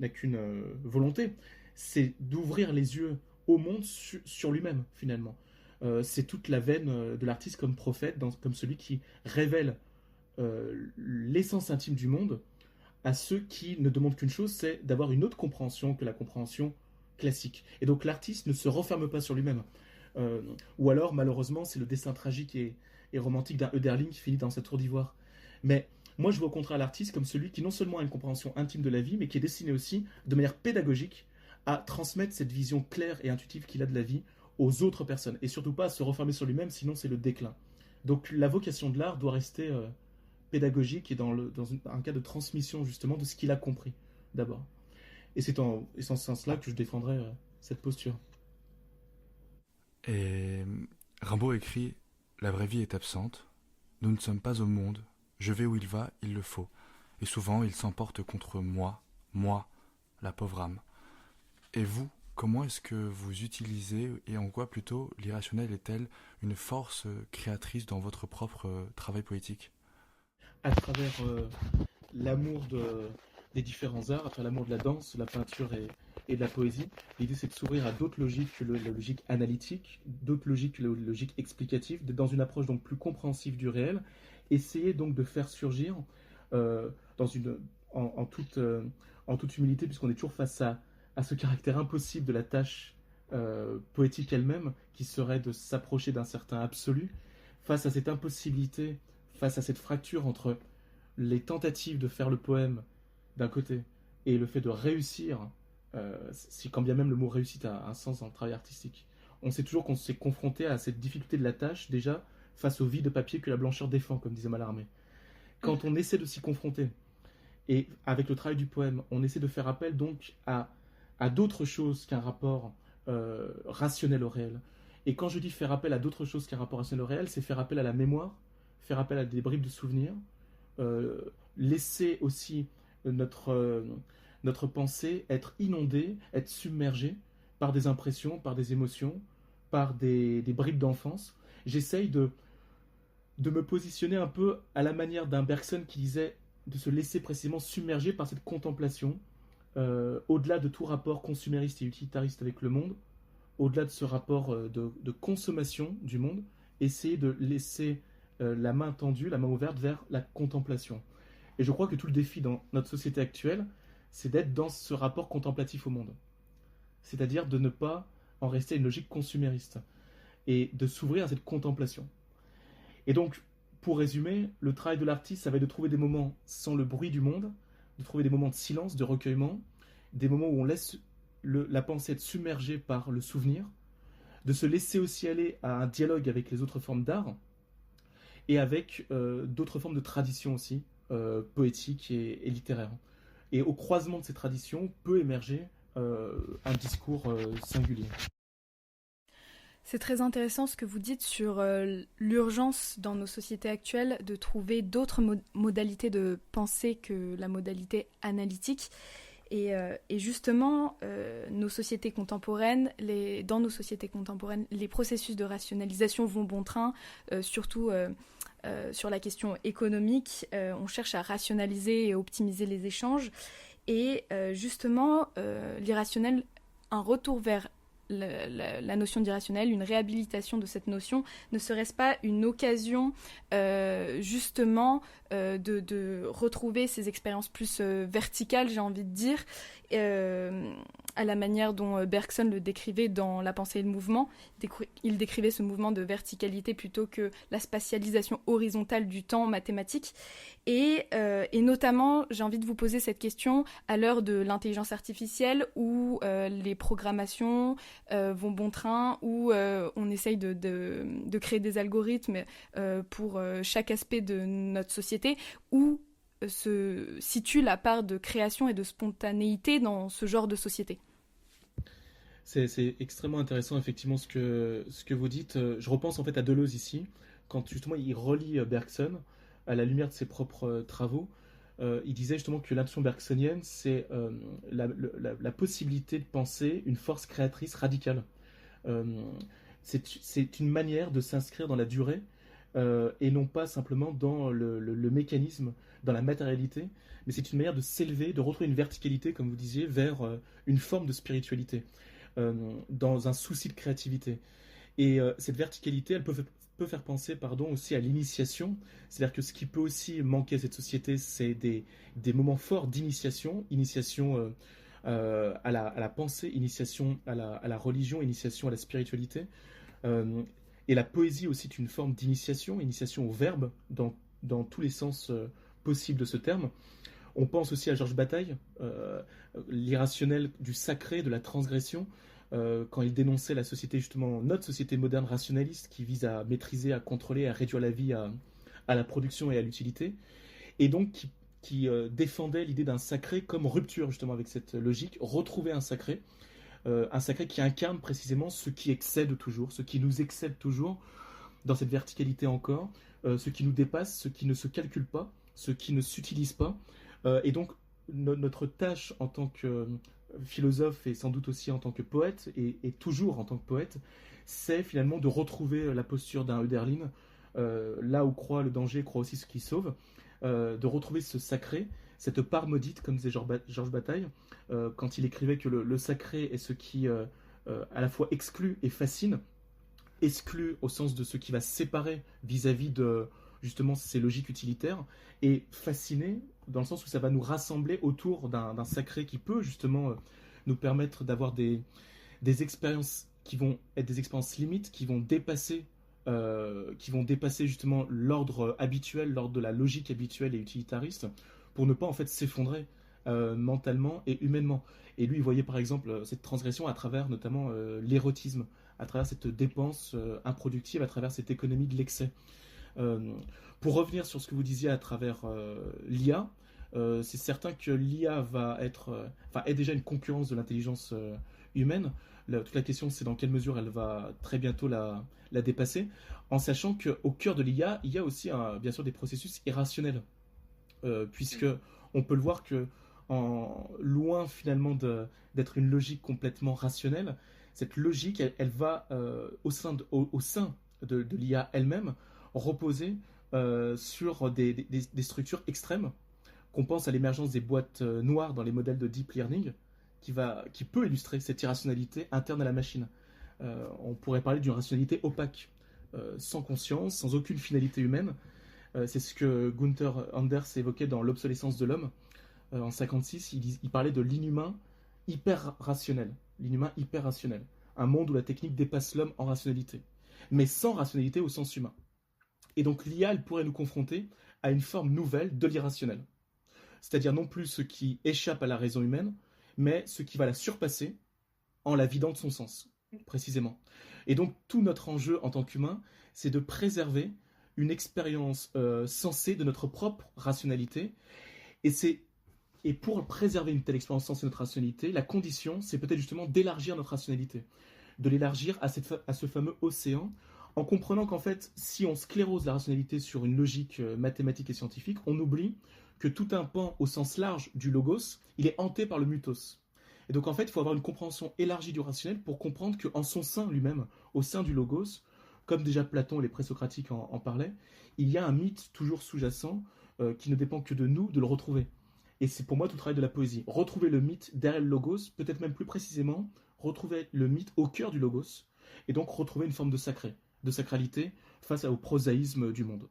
qu'une volonté, c'est d'ouvrir les yeux au monde sur lui-même, finalement. C'est toute la veine de l'artiste comme prophète, comme celui qui révèle l'essence intime du monde à ceux qui ne demandent qu'une chose, c'est d'avoir une autre compréhension que la compréhension classique. Et donc l'artiste ne se referme pas sur lui-même. Ou alors, malheureusement, c'est le destin tragique et romantique d'un Hölderlin qui finit dans sa tour d'ivoire. Mais moi, je vois au contraire l'artiste comme celui qui non seulement a une compréhension intime de la vie, mais qui est destiné aussi, de manière pédagogique, à transmettre cette vision claire et intuitive qu'il a de la vie aux autres personnes. Et surtout pas à se refermer sur lui-même, sinon c'est le déclin. Donc la vocation de l'art doit rester pédagogique et dans un cas de transmission, justement, de ce qu'il a compris, d'abord. Et c'est en ce sens-là que je défendrai cette posture. Et Rimbaud écrit « La vraie vie est absente, nous ne sommes pas au monde, je vais où il va, il le faut, et souvent il s'emporte contre moi, la pauvre âme. » Et vous, comment est-ce que vous utilisez, et en quoi plutôt l'irrationnel est-elle une force créatrice dans votre propre travail poétique ? À travers l'amour des différents arts, à travers l'amour de la danse, de la peinture et de la poésie, l'idée c'est de s'ouvrir à d'autres logiques que la logique analytique, d'autres logiques que la logique explicative, d'être dans une approche donc plus compréhensive du réel, essayer donc de faire surgir en toute humilité, puisqu'on est toujours face à ce caractère impossible de la tâche poétique elle-même, qui serait de s'approcher d'un certain absolu, face à cette impossibilité, face à cette fracture entre les tentatives de faire le poème d'un côté et le fait de réussir, quand bien même le mot réussite a un sens dans le travail artistique. On sait toujours qu'on s'est confronté à cette difficulté de la tâche, déjà, face au vide de papier que la blancheur défend, comme disait Mallarmé. Quand on essaie de s'y confronter, et avec le travail du poème, on essaie de faire appel donc à d'autres choses qu'un rapport rationnel au réel. Et quand je dis faire appel à d'autres choses qu'un rapport rationnel au réel, c'est faire appel à la mémoire, faire appel à des bribes de souvenirs, laisser aussi notre pensée être inondée, être submergée par des impressions, par des émotions, par des bribes d'enfance. J'essaye de me positionner un peu à la manière d'un Bergson qui disait de se laisser précisément submerger par cette contemplation, au-delà de tout rapport consumériste et utilitariste avec le monde, au-delà de ce rapport de consommation du monde, essayer de laisser la main tendue, la main ouverte vers la contemplation. Et je crois que tout le défi dans notre société actuelle, c'est d'être dans ce rapport contemplatif au monde. C'est-à-dire de ne pas en rester à une logique consumériste et de s'ouvrir à cette contemplation. Et donc, pour résumer, le travail de l'artiste, ça va être de trouver des moments sans le bruit du monde, de trouver des moments de silence, de recueillement, des moments où on laisse la pensée être submergée par le souvenir, de se laisser aussi aller à un dialogue avec les autres formes d'art, et avec d'autres formes de traditions aussi, poétiques et littéraires. Et au croisement de ces traditions peut émerger un discours singulier. C'est très intéressant ce que vous dites sur l'urgence dans nos sociétés actuelles de trouver d'autres modalités de pensée que la modalité analytique. Et justement, dans nos sociétés contemporaines, les processus de rationalisation vont bon train, surtout sur la question économique. On cherche à rationaliser et optimiser les échanges. Et justement, l'irrationnel, un retour vers la notion d'irrationnel, une réhabilitation de cette notion, ne serait-ce pas une occasion justement de retrouver ces expériences plus verticales, j'ai envie de dire, à la manière dont Bergson le décrivait dans La pensée et le mouvement. Il décrivait ce mouvement de verticalité plutôt que la spatialisation horizontale du temps mathématique. Et notamment, j'ai envie de vous poser cette question à l'heure de l'intelligence artificielle où les programmations vont bon train, où on essaye de créer des algorithmes pour chaque aspect de notre société, où se situe la part de création et de spontanéité dans ce genre de société. C'est extrêmement intéressant, effectivement, ce que vous dites. Je repense en fait à Deleuze ici, quand justement il relit Bergson à la lumière de ses propres travaux. Il disait justement que l'intuition bergsonienne, c'est la possibilité de penser une force créatrice radicale. Euh, c'est une manière de s'inscrire dans la durée et non pas simplement dans le mécanisme, dans la matérialité, mais c'est une manière de s'élever, de retrouver une verticalité, comme vous disiez, vers une forme de spiritualité, dans un souci de créativité. Et cette verticalité, elle peut faire penser aussi à l'initiation. C'est-à-dire que ce qui peut aussi manquer à cette société, c'est des moments forts d'initiation, initiation à la pensée, initiation à la religion, initiation à la spiritualité. Euh, et la poésie aussi est une forme d'initiation, initiation au verbe, dans tous les sens possibles de ce terme. On pense aussi à Georges Bataille, l'irrationnel du sacré, de la transgression, quand il dénonçait la société, justement, notre société moderne rationaliste, qui vise à maîtriser, à contrôler, à réduire la vie à la production et à l'utilité, et donc qui défendait l'idée d'un sacré comme rupture, justement, avec cette logique, retrouver un sacré qui incarne précisément ce qui excède toujours, ce qui nous excède toujours, dans cette verticalité encore, ce qui nous dépasse, ce qui ne se calcule pas, ce qui ne s'utilise pas. Et donc, notre tâche en tant que philosophe et sans doute aussi en tant que poète, et toujours en tant que poète, c'est finalement de retrouver la posture d'un Hölderlin, là où croit le danger, croit aussi ce qui sauve, de retrouver ce sacré, cette part maudite, comme disait Georges Bataille, quand il écrivait que le sacré est ce qui à la fois exclut et fascine, exclu au sens de ce qui va séparer vis-à-vis de justement ces logiques utilitaires, et fasciné dans le sens où ça va nous rassembler autour d'un sacré qui peut justement nous permettre d'avoir des expériences qui vont être des expériences limites, qui vont dépasser justement l'ordre habituel, l'ordre de la logique habituelle et utilitariste, pour ne pas en fait s'effondrer mentalement et humainement. Et lui, il voyait par exemple cette transgression à travers notamment l'érotisme, à travers cette dépense improductive, à travers cette économie de l'excès. Euh, pour revenir sur ce que vous disiez à travers l'IA, c'est certain que l'IA est déjà une concurrence de l'intelligence humaine. Toute la question, c'est dans quelle mesure elle va très bientôt la dépasser, en sachant qu'au cœur de l'IA, il y a aussi bien sûr des processus irrationnels, puisque on peut le voir que loin finalement d'être une logique complètement rationnelle, cette logique, elle va au sein de l'IA elle-même reposer sur des structures extrêmes, qu'on pense à l'émergence des boîtes noires dans les modèles de deep learning, qui peut illustrer cette irrationalité interne à la machine. On pourrait parler d'une rationalité opaque, sans conscience, sans aucune finalité humaine. C'est ce que Gunther Anders évoquait dans L'obsolescence de l'homme, en 1956. Il parlait de l'inhumain hyper rationnel. L'inhumain hyper rationnel. Un monde où la technique dépasse l'homme en rationalité, mais sans rationalité au sens humain. Et donc l'IA, elle pourrait nous confronter à une forme nouvelle de l'irrationnel. C'est-à-dire non plus ce qui échappe à la raison humaine, mais ce qui va la surpasser en la vidant de son sens, précisément. Et donc tout notre enjeu en tant qu'humain, c'est de préserver une expérience sensée de notre propre rationalité. Et pour préserver une telle expérience sensée de notre rationalité, la condition, c'est peut-être justement d'élargir notre rationalité, de l'élargir à ce fameux océan, en comprenant qu'en fait, si on sclérose la rationalité sur une logique mathématique et scientifique, on oublie que tout un pan au sens large du logos, il est hanté par le mythos. Et donc en fait, il faut avoir une compréhension élargie du rationnel pour comprendre qu'en son sein lui-même, au sein du logos, comme déjà Platon et les présocratiques en parlaient, il y a un mythe toujours sous-jacent qui ne dépend que de nous de le retrouver. Et c'est pour moi tout le travail de la poésie. Retrouver le mythe derrière le logos, peut-être même plus précisément, retrouver le mythe au cœur du logos, et donc retrouver une forme de sacré, de sacralité face au prosaïsme du monde.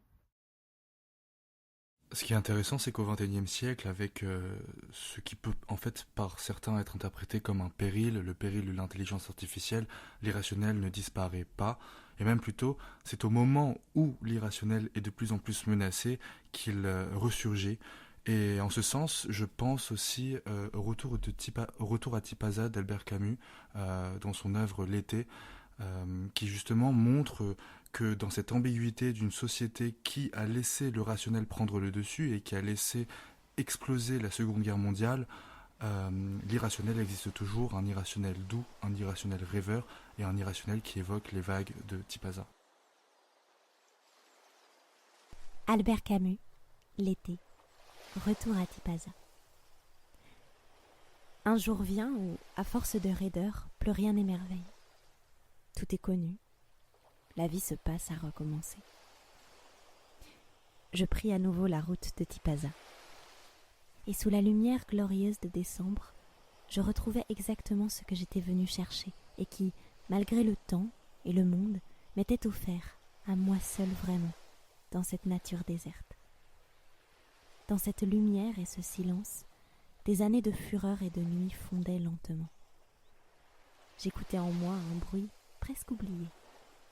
Ce qui est intéressant, c'est qu'au XXIe siècle, avec ce qui peut en fait par certains être interprété comme un péril, le péril de l'intelligence artificielle, l'irrationnel ne disparaît pas, et même plutôt, c'est au moment où l'irrationnel est de plus en plus menacé qu'il ressurgit. Et en ce sens, je pense aussi au retour à Tipaza d'Albert Camus, dans son œuvre L'été, qui justement montre que dans cette ambiguïté d'une société qui a laissé le rationnel prendre le dessus et qui a laissé exploser la Seconde Guerre mondiale, l'irrationnel existe toujours, un irrationnel doux, un irrationnel rêveur et un irrationnel qui évoque les vagues de Tipaza. Albert Camus, l'été, retour à Tipaza. Un jour vient où, à force de raideur, plus rien n'émerveille. Tout est connu, la vie se passe à recommencer. Je pris à nouveau la route de Tipaza. Et sous la lumière glorieuse de décembre, je retrouvais exactement ce que j'étais venu chercher et qui, malgré le temps et le monde, m'était offert, à moi seul vraiment, dans cette nature déserte. Dans cette lumière et ce silence, des années de fureur et de nuit fondaient lentement. J'écoutais en moi un bruit presque oublié,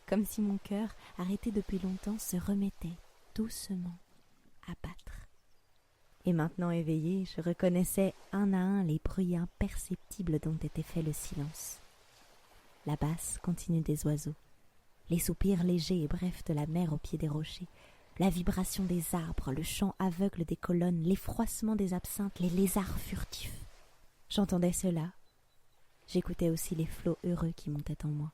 comme si mon cœur, arrêté depuis longtemps, se remettait doucement à battre. Et maintenant éveillé, je reconnaissais un à un les bruits imperceptibles dont était fait le silence. La basse continue des oiseaux, les soupirs légers et brefs de la mer au pied des rochers, la vibration des arbres, le chant aveugle des colonnes, l'effroissement des absinthes, les lézards furtifs. J'entendais cela. J'écoutais aussi les flots heureux qui montaient en moi.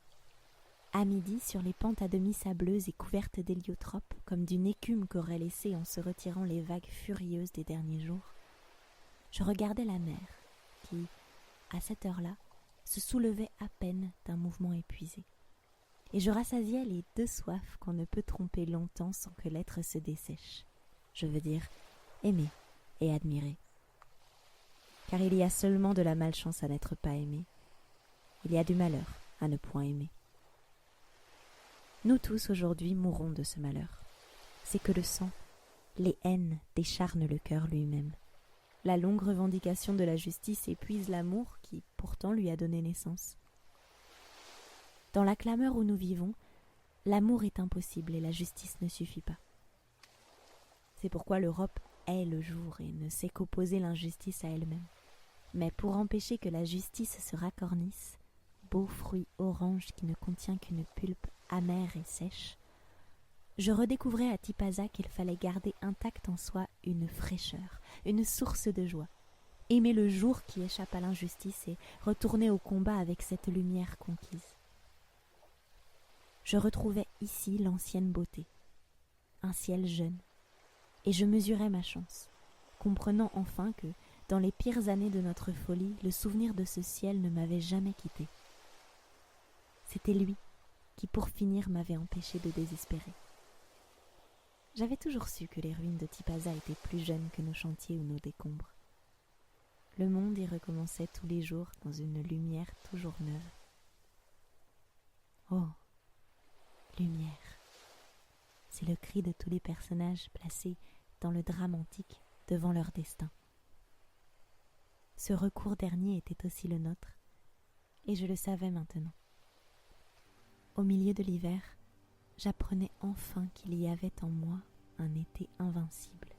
À midi, sur les pentes à demi sableuses et couvertes d'héliotropes, comme d'une écume qu'auraient laissée en se retirant les vagues furieuses des derniers jours, je regardais la mer, qui, à cette heure-là, se soulevait à peine d'un mouvement épuisé. Et je rassasiais les deux soifs qu'on ne peut tromper longtemps sans que l'être se dessèche. Je veux dire, aimer et admirer. Car il y a seulement de la malchance à n'être pas aimé. Il y a du malheur à ne point aimer. Nous tous aujourd'hui mourrons de ce malheur. C'est que le sang, les haines décharnent le cœur lui-même. La longue revendication de la justice épuise l'amour qui pourtant lui a donné naissance. Dans la clameur où nous vivons, l'amour est impossible et la justice ne suffit pas. C'est pourquoi l'Europe hait le jour et ne sait qu'opposer l'injustice à elle-même. Mais pour empêcher que la justice se racornisse, beau fruit orange qui ne contient qu'une pulpe amère et sèche, je redécouvrais à Tipaza qu'il fallait garder intacte en soi une fraîcheur, une source de joie, aimer le jour qui échappe à l'injustice et retourner au combat avec cette lumière conquise. Je retrouvais ici l'ancienne beauté, un ciel jeune, et je mesurais ma chance, comprenant enfin que, dans les pires années de notre folie, le souvenir de ce ciel ne m'avait jamais quitté. C'était lui qui, pour finir, m'avait empêché de désespérer. J'avais toujours su que les ruines de Tipaza étaient plus jeunes que nos chantiers ou nos décombres. Le monde y recommençait tous les jours dans une lumière toujours neuve. Oh, lumière, c'est le cri de tous les personnages placés dans le drame antique devant leur destin. Ce recours dernier était aussi le nôtre, et je le savais maintenant. Au milieu de l'hiver, j'apprenais enfin qu'il y avait en moi un été invincible.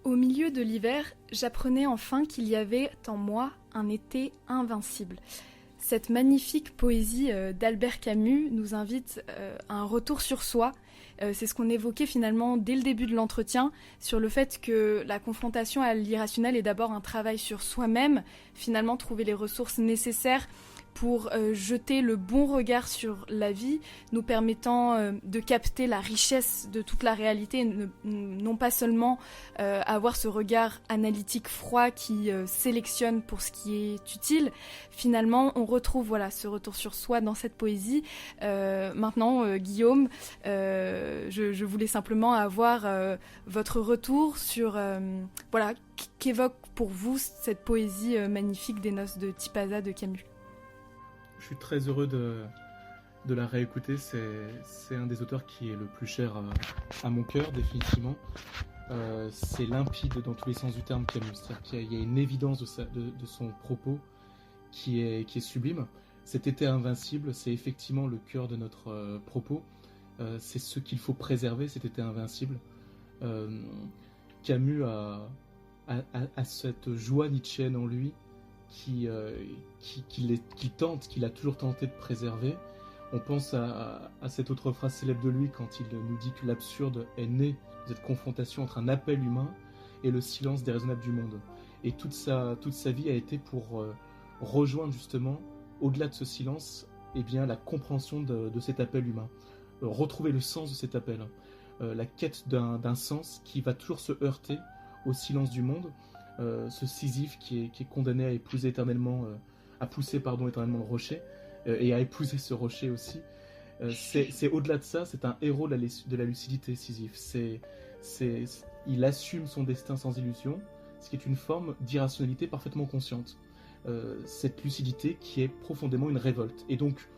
Au milieu de l'hiver, j'apprenais enfin qu'il y avait en moi un été invincible. Cette magnifique poésie d'Albert Camus nous invite à un retour sur soi. C'est ce qu'on évoquait finalement dès le début de l'entretien, sur le fait que la confrontation à l'irrationnel est d'abord un travail sur soi-même, finalement trouver les ressources nécessaires pour jeter le bon regard sur la vie, nous permettant de capter la richesse de toute la réalité, et non pas seulement avoir ce regard analytique froid qui sélectionne pour ce qui est utile. Finalement, on retrouve ce retour sur soi dans cette poésie. Maintenant, Guillaume, je voulais simplement avoir votre retour sur qu'évoque pour vous cette poésie magnifique des noces de Tipaza de Camus. Je suis très heureux de la réécouter. C'est un des auteurs qui est le plus cher à mon cœur, définitivement. C'est limpide dans tous les sens du terme, Camus. C'est-à-dire qu'il y a une évidence de son propos qui est sublime. Cet été invincible, c'est effectivement le cœur de notre propos. C'est ce qu'il faut préserver, cet été invincible. Camus a cette joie nietzschéenne en lui qu'il a toujours tenté de préserver. On pense à cette autre phrase célèbre de lui quand il nous dit que l'absurde est né cette confrontation entre un appel humain et le silence déraisonnable du monde. Et toute sa vie a été pour rejoindre justement, au-delà de ce silence, eh bien, la compréhension de cet appel humain. Retrouver le sens de cet appel. La quête d'un sens qui va toujours se heurter au silence du monde. Ce Sisyphe qui est condamné à épouser éternellement, à pousser éternellement le rocher, et à épouser ce rocher aussi. C'est au-delà de ça, c'est un héros de la lucidité, Sisyphe. Il assume son destin sans illusion, ce qui est une forme d'irrationalité parfaitement consciente. Cette lucidité qui est profondément une révolte. Et donc,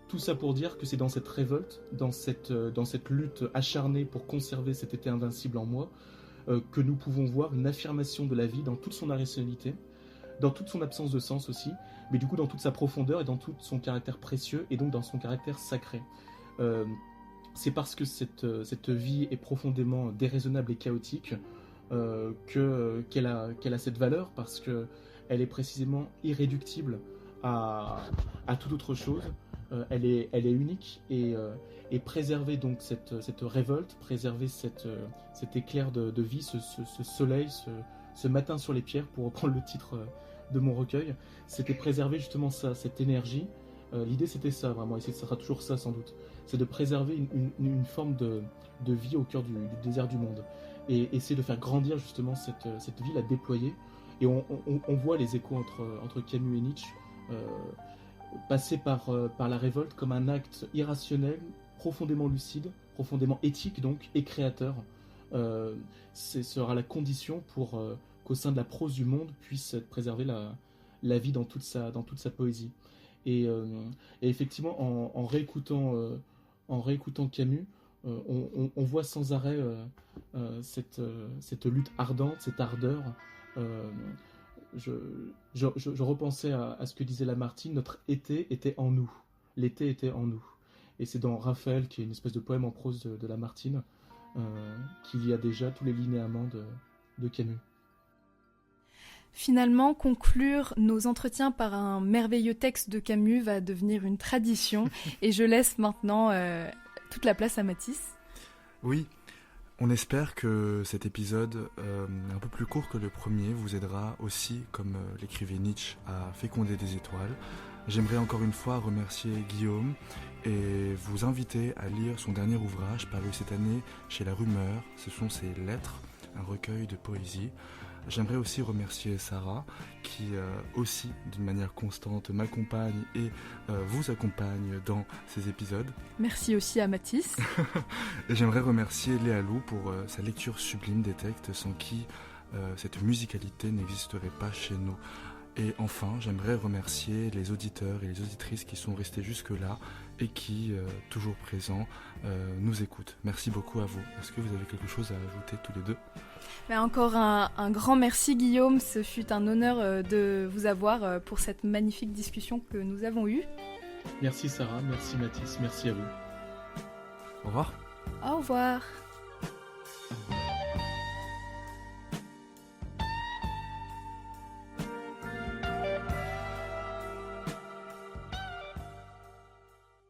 tout ça pour dire que c'est dans cette révolte, dans cette lutte acharnée pour conserver cet été invincible en moi, que nous pouvons voir une affirmation de la vie dans toute son irrationalité, dans toute son absence de sens aussi, mais du coup dans toute sa profondeur et dans tout son caractère précieux et donc dans son caractère sacré. C'est parce que cette vie est profondément déraisonnable et chaotique qu'elle a cette valeur, parce qu'elle est précisément irréductible à toute autre chose. Elle est unique, et préserver donc cette révolte, préserver cet éclair de vie, ce soleil, ce matin sur les pierres, pour reprendre le titre de mon recueil, c'était préserver justement ça, cette énergie. L'idée c'était ça vraiment, et ce sera toujours ça sans doute, c'est de préserver une forme de vie au cœur du désert du monde, et essayer de faire grandir justement cette vie, la déployer. Et on voit les échos entre Camus et Nietzsche, passer par la révolte comme un acte irrationnel, profondément lucide, profondément éthique donc, et créateur. Ce sera la condition pour qu'au sein de la prose du monde puisse être préservée la vie dans toute sa poésie. Et effectivement, en réécoutant Camus, on voit sans arrêt cette lutte ardente, cette ardeur. Je repensais à ce que disait Lamartine, notre été était en nous. L'été était en nous. Et c'est dans Raphaël, qui est une espèce de poème en prose de Lamartine, qu'il y a déjà tous les linéaments de Camus. Finalement, conclure nos entretiens par un merveilleux texte de Camus va devenir une tradition, et je laisse maintenant toute la place à Mathis. Oui, on espère que cet épisode, un peu plus court que le premier, vous aidera aussi, comme l'écrivait Nietzsche, à féconder des étoiles. J'aimerais encore une fois remercier Guillaume et vous inviter à lire son dernier ouvrage paru cette année chez La Rumeur. Ce sont ses lettres, un recueil de poésie. J'aimerais aussi remercier Sarah qui aussi d'une manière constante m'accompagne et vous accompagne dans ces épisodes. Merci aussi à Mathis. Et j'aimerais remercier Léa Lou pour sa lecture sublime des textes sans qui cette musicalité n'existerait pas chez nous. Et enfin, j'aimerais remercier les auditeurs et les auditrices qui sont restés jusque-là et qui, toujours présents, nous écoutent. Merci beaucoup à vous. Est-ce que vous avez quelque chose à ajouter tous les deux ? Encore un grand merci Guillaume, ce fut un honneur de vous avoir pour cette magnifique discussion que nous avons eue. Merci Sarah, merci Mathis, merci à vous. Au revoir. Au revoir.